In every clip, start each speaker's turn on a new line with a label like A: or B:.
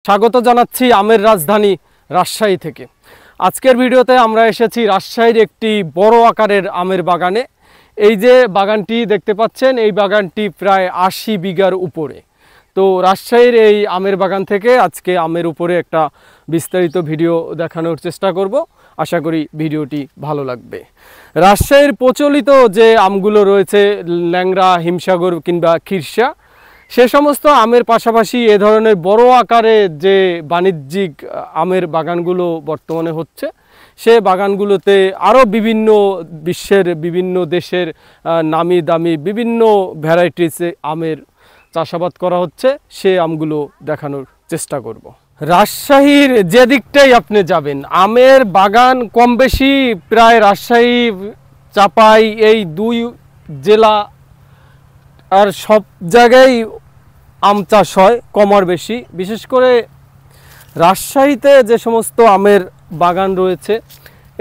A: স্বাগত জানাচ্ছি আমের রাজধানী রাজশাহী থেকে। আজকের ভিডিওতে আমরা এসেছি রাজশাহীর একটি বড় আকারের আমের বাগানে। এই যে বাগানটি দেখতে পাচ্ছেন, এই বাগানটি প্রায় 80 বিঘার উপরে। তো রাজশাহীর এই আমের বাগান থেকে আজকে আমের উপরে একটা বিস্তারিত ভিডিও দেখানোর চেষ্টা করব। আশা করি ভিডিওটি ভালো লাগবে। রাজশাহীর প্রচলিত যে আমগুলো রয়েছে, ল্যাংড়া, হিমসাগর কিংবা খিরসা, সে সমস্ত আমের পাশাপাশি এ ধরনের বড় আকারে যে বাণিজ্যিক আমের বাগানগুলো বর্তমানে হচ্ছে, সে বাগানগুলোতে আরও বিভিন্ন বিশ্বের বিভিন্ন দেশের নামি দামি বিভিন্ন ভ্যারাইটিস আমের চাষাবাদ করা হচ্ছে। সে আমগুলো দেখানোর চেষ্টা করব। রাজশাহীর যে দিকটাই আপনি যাবেন, আমের বাগান কম বেশি প্রায় রাজশাহী, চাপাই, এই দুই জেলা আর সব জায়গায় আম চাষ হয় কম আর বেশি। বিশেষ করে রাজশাহীতে যে সমস্ত আমের বাগান রয়েছে,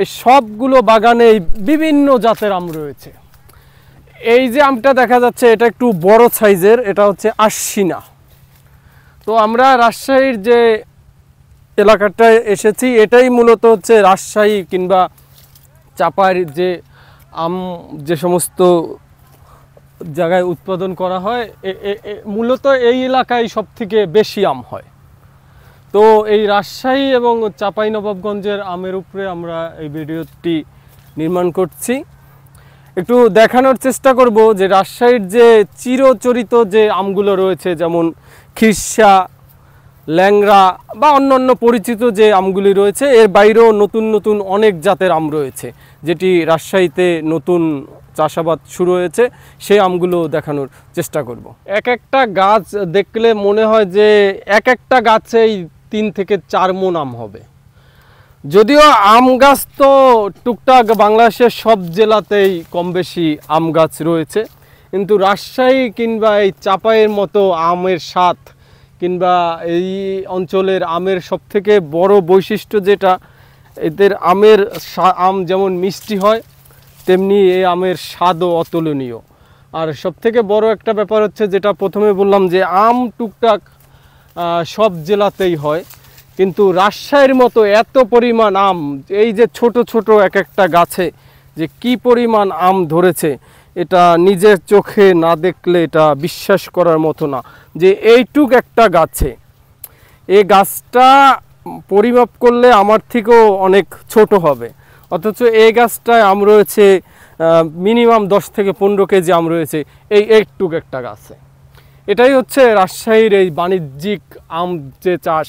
A: এই সবগুলো বাগানে বিভিন্ন জাতের আম রয়েছে। এই যে আমটা দেখা যাচ্ছে, এটা একটু বড় সাইজের, এটা হচ্ছে আশ্বিনা। তো আমরা রাজশাহীর যে এলাকাটায় এসেছি, এটাই মূলত হচ্ছে রাজশাহী কিংবা চাপার যে আম যে সমস্ত জায়গায় উৎপাদন করা হয়, মূলত এই এলাকায় সব থেকে বেশি আম হয়। তো এই রাজশাহী এবং চাঁপাইনবাবগঞ্জের আমের উপরে আমরা এই ভিডিওটি নির্মাণ করছি। একটু দেখানোর চেষ্টা করব যে রাজশাহীর যে চিরচরিত যে আমগুলো রয়েছে, যেমন খিরসা, ল্যাংড়া বা অন্যান্য পরিচিত যে আমগুলি রয়েছে, এর বাইরেও নতুন নতুন অনেক জাতের আম রয়েছে, যেটি রাজশাহীতে নতুন চাষাবাদ শুরু হয়েছে। সেই আমগুলো দেখানোর চেষ্টা করব। এক একটা গাছ দেখলে মনে হয় যে এক একটা গাছেই 3 থেকে 4 মণ আম হবে। যদিও আম গাছ তো টুকটাক বাংলাদেশের সব জেলাতেই কম বেশি আম গাছ রয়েছে, কিন্তু রাজশাহী কিংবা এই চাপাইয়ের মতো আমের স্বাদ কিংবা এই অঞ্চলের আমের সবথেকে বড় বৈশিষ্ট্য যেটা, এদের আমের আম যেমন মিষ্টি হয়, তেমনি এই আমের স্বাদও অতুলনীয়। আর সবথেকে বড় একটা ব্যাপার হচ্ছে, যেটা প্রথমে বললাম, যে আম টুকটাক সব জেলাতেই হয়, কিন্তু রাজশাহীর মতো এত পরিমাণ আম, এই যে ছোট ছোট এক একটা গাছে যে কি পরিমাণ আম ধরেছে, এটা নিজের চোখে না দেখলে এটা বিশ্বাস করার মতো না যে এইটুক একটা গাছে, এই গাছটা পরিমাপ করলে আমার থেকেও অনেক ছোট হবে, অথচ এই গাছটায় আম রয়েছে মিনিমাম 10 থেকে 15 কেজি আম রয়েছে এই একটুক একটা গাছে। এটাই হচ্ছে রাজশাহীর এই বাণিজ্যিক আম যে চাষ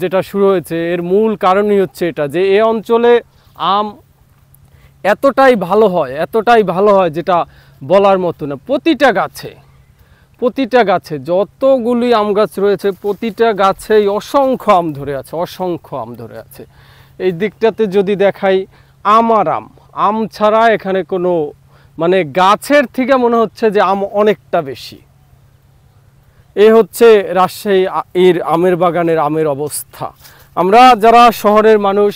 A: যেটা শুরু হয়েছে, এর মূল কারণই হচ্ছে এটা, যে এই অঞ্চলে আম এতটাই ভালো হয় যেটা বলার মতো না। প্রতিটা গাছে যতগুলি আম গাছ রয়েছে, প্রতিটা গাছেই অসংখ্য আম ধরে আছে। এই দিকটাতে যদি দেখাই, আম আর আম ছাড়া এখানে কোনো, মানে গাছের থেকে মনে হচ্ছে যে আম অনেকটা বেশি। এই হচ্ছে রাজশাহী এর আমের বাগানের আমের অবস্থা। আমরা যারা শহরের মানুষ,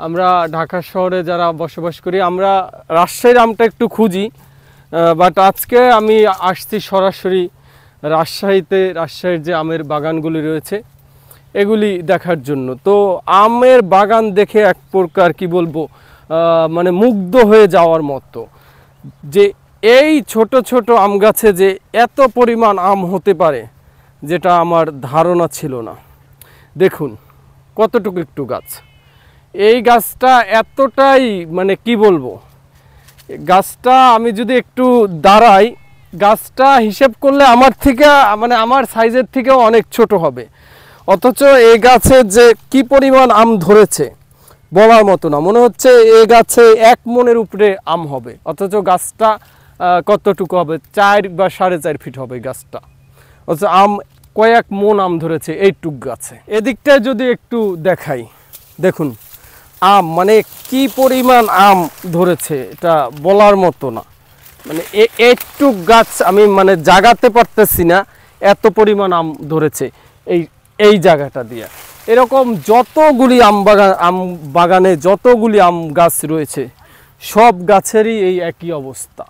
A: আমরা ঢাকা শহরে যারা বসবাস করি, আমরা রাজশাহীর আমটা একটু খুঁজি, বাট আজকে আমি আসছি সরাসরি রাজশাহীতে, রাজশাহীর যে আমের বাগানগুলি রয়েছে এগুলি দেখার জন্য। তো আমের বাগান দেখে এক প্রকার কি বলবো, মানে মুগ্ধ হয়ে যাওয়ার মতো, যে এই ছোট ছোট আম গাছে যে এত পরিমাণ আম হতে পারে, যেটা আমার ধারণা ছিল না। দেখুন কতটুকু একটু গাছ, এই গাছটা এতটাই, মানে কি বলবো, গাছটা আমি যদি একটু দাঁড়াই, গাছটা হিসেব করলে আমার থেকে, মানে আমার সাইজের থেকেও অনেক ছোট হবে, অথচ এই গাছে যে কি পরিমাণ আম ধরেছে বলার মতো না। মনে হচ্ছে এই গাছে 1 মণের উপরে আম হবে, অথচ গাছটা কতটুকু হবে, 4 বা 4.5 ফিট হবে গাছটা, অথচ আম কয়েক মণ আম ধরেছে এইটুক গাছে। এদিকটায় যদি একটু দেখাই, দেখুন আম, মানে কি পরিমাণ আম ধরেছে এটা বলার মতো না। মানে এইটুক গাছ আমি মানে জাগাতে পারতেছি না, এত পরিমাণ আম ধরেছে এই জায়গাটা দিয়ে। এরকম যতগুলি আম বাগানে যতগুলি আম গাছ রয়েছে, সব গাছেরই এই একই অবস্থা।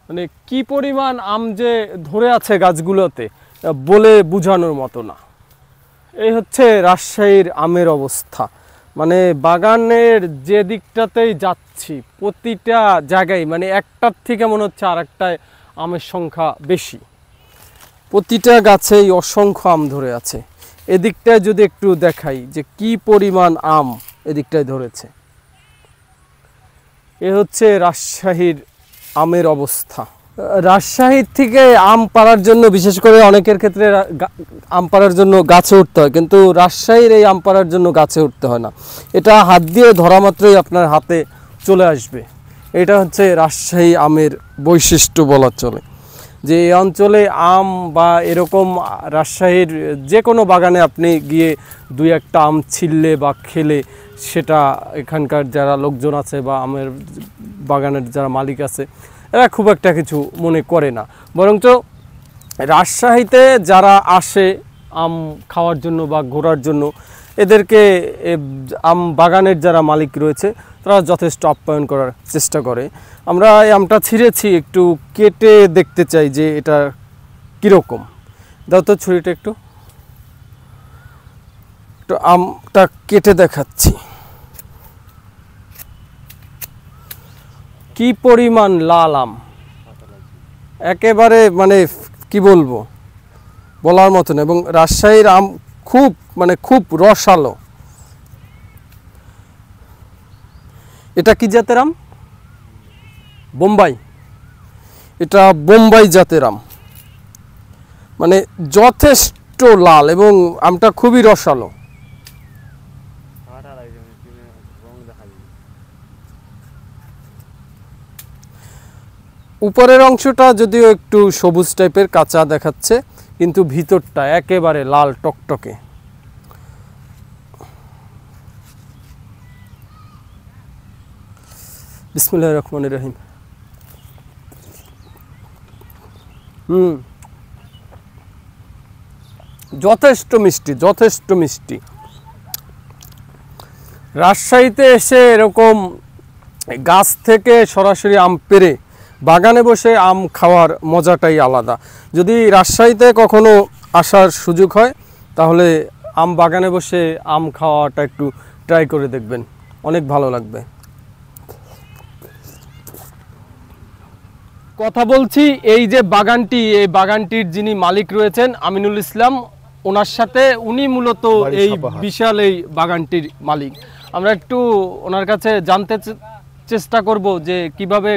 A: মানে কি পরিমাণ আম যে ধরে আছে গাছগুলোতে বলে বোঝানোর মতো না। এই হচ্ছে রাজশাহীর আমের অবস্থা। মানে বাগানের যে দিকটাতেই যাচ্ছি প্রতিটা জায়গায় মানে একটার থেকে মনে হচ্ছে আরেকটায় আমের সংখ্যা বেশি। প্রতিটা গাছেই অসংখ্য আম ধরে আছে। এদিকটায় যদি একটু দেখাই যে কি পরিমাণ আম এদিকটায় ধরেছে। এ হচ্ছে রাজশাহীর আমের অবস্থা। রাজশাহীর থেকে আম পাড়ার জন্য বিশেষ করে অনেকের ক্ষেত্রে আম পাড়ার জন্য গাছে উঠতে হয়, কিন্তু রাজশাহীর এই আম পাড়ার জন্য গাছে উঠতে হয় না। এটা হাত দিয়ে ধরা মাত্রই আপনার হাতে চলে আসবে। এটা হচ্ছে রাজশাহী আমের বৈশিষ্ট্য বলা চলে, যে এই অঞ্চলে আম বা এরকম রাজশাহীর যে কোনো বাগানে আপনি গিয়ে দুই একটা আম ছিললে বা খেলে সেটা এখানকার যারা লোকজন আছে বা আমের বাগানের যারা মালিক আছে এরা খুব একটা কিছু মনে করে না। বরঞ্চ রাজশাহীতে যারা আসে আম খাওয়ার জন্য বা ঘোরার জন্য এদেরকে আম বাগানের যারা মালিক রয়েছে তারা যথেষ্ট আপ্যায়ন করার চেষ্টা করে। আমরা এই আমটা ছিঁড়েছি, একটু কেটে দেখতে চাই যে এটা কীরকম। দাও তো ছুরিটা একটু আমটা কেটে দেখাচ্ছি। কি পরিমাণ লাল আম, একেবারে মানে কি বলবো বলার মতন। এবং রাজশাহীর আম খুব রসালো। এটা কি জাতের আম? বোম্বাই। এটা বোম্বাই জাতের আম, মানে যথেষ্ট লাল এবং আমটা খুবই রসালো। উপরের অংশটা যদিও একটু সবুজ টাইপের কাঁচা দেখাচ্ছে, কিন্তু ভিতরটা একেবারে লাল টকটকে। বিসমিল্লাহির রহমানির রহিম। যথেষ্ট মিষ্টি। রাজশাহীতে এসে এরকম গাছ থেকে সরাসরি আম পেড়ে বাগানে বসে আম খাওয়ার মজাটাই আলাদা। যদি রাজশাহীতে কখনো আসার সুযোগ হয় তাহলে আম বাগানে বসে আম খাওয়াটা একটু ট্রাই করে দেখবেন, অনেক ভালো লাগবে। কথা বলছি এই যে বাগানটি, এই বাগানটির যিনি মালিক রয়েছেন আমিনুল ইসলাম, ওনার সাথে উনি মূলত এই বিশাল এই বাগানটির মালিক। আমরা একটু ওনার কাছে জানতে চেষ্টা করব যে কিভাবে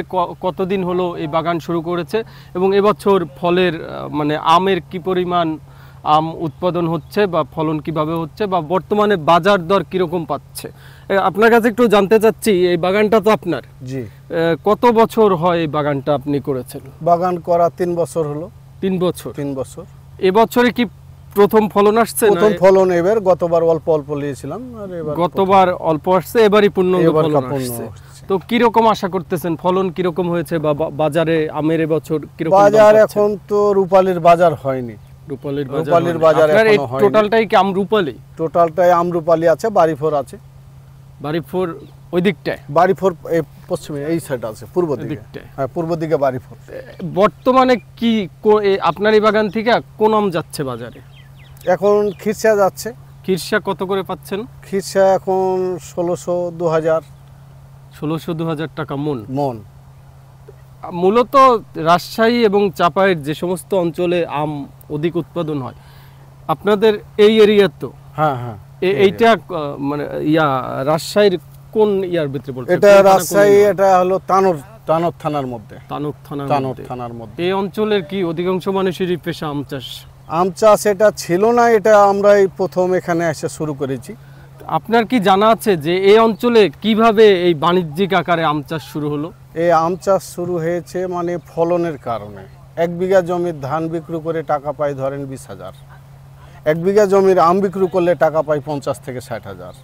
A: কতদিন হলো এই বাগান শুরু করেছে এবং এবছর ফলের মানে আমের কি পরিমাণ আম উৎপাদন হচ্ছে বা ফলন কিভাবে হচ্ছে বা বর্তমানে বাজার দর কিরকম পাচ্ছে। আপনার কাছে একটু জানতে চাচ্ছি, এই বাগানটা তো আপনার।
B: জি।
A: কত বছর হয় এই বাগানটা আপনি করেছেন?
B: বাগান করা 3 বছর হলো।
A: 3 বছর।
B: 3 বছর।
A: এবছরে কি প্রথম ফলন আসছে?
B: প্রথম ফলন এবার, গতবার অল্প নিয়েছিলাম আর এবার
A: গতবার অল্প আসছে, এবারই পূর্ণাঙ্গ ফলন আসছে। তো কি রকম আশা করতেছেন, ফলন কি রকম হয়েছে বা বাজারে আমের এবছর কি রকম?
B: বাজার এখন তো রূপালীর বাজার হয়নি।
A: রূপালীর
B: বাজার
A: এখনো হয়নি। টোটালটাই কি আম রূপালী?
B: টোটালটাই আম রূপালী আছে, বাড়িফোর আছে।
A: বাড়িফোর ওই দিকটায়?
B: বাড়িফোর এই পশ্চিমে এই সাইড আছে, পূর্ব দিকে। হ্যাঁ, পূর্ব দিকে বাড়িফোর।
A: বর্তমানে কি আপনার এই বাগান থেকে কোন আম যাচ্ছে বাজারে?
B: এখন খিরসা যাচ্ছে।
A: খিরসা কত করে পাচ্ছেন?
B: খিরসা এখন 1600-2000।
A: 1600-2000 টাকা মন। মূলত রাজশাহী এবং চাপাইয়ের যে সমস্ত অঞ্চলে আম অধিক উৎপাদন হয় আপনাদের এই এরিয়া তো?
B: হ্যাঁ।
A: এইটা মানে রাজশাহীর কোন ইয়ার ভিতরে পড়ছে?
B: এটা রাজশাহী, এটা হলো তানোর থানার মধ্যে।
A: তানোর থানার মধ্যে। এই অঞ্চলের কি অধিকাংশ মানুষেরই পেশা আম চাষ?
B: আম চাষ এটা ছিল না, এটা আমরাই প্রথম এখানে এসে শুরু করেছি।
A: আপনার কি জানা আছে যে এই অঞ্চলে কিভাবে এই বাণিজ্যিক আকারে আম চাষ শুরু হলো?
B: এই আম চাষ শুরু হয়েছে মানে ফলনের কারণে। 1 বিঘা জমির ধান বিক্রি করে টাকা পাই ধরেন 20,000। 1 বিঘা জমির আম বিক্রি করলে টাকা পাই 50 থেকে 60,000।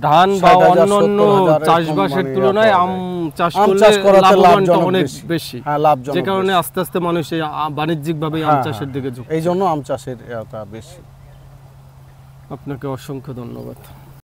A: ধান বা অন্যান্য চাষবাসের তুলনায় আম চাষ করলে লাভবানটা অনেক বেশি।
B: হ্যাঁ, লাভজনক।
A: যে কারণে আস্তে আস্তে মানুষ এই বাণিজ্যিকভাবে আম চাষের দিকে ঝুঁকছে।
B: এই জন্য আম চাষের বেশি।
A: আপনাকে অসংখ্য ধন্যবাদ।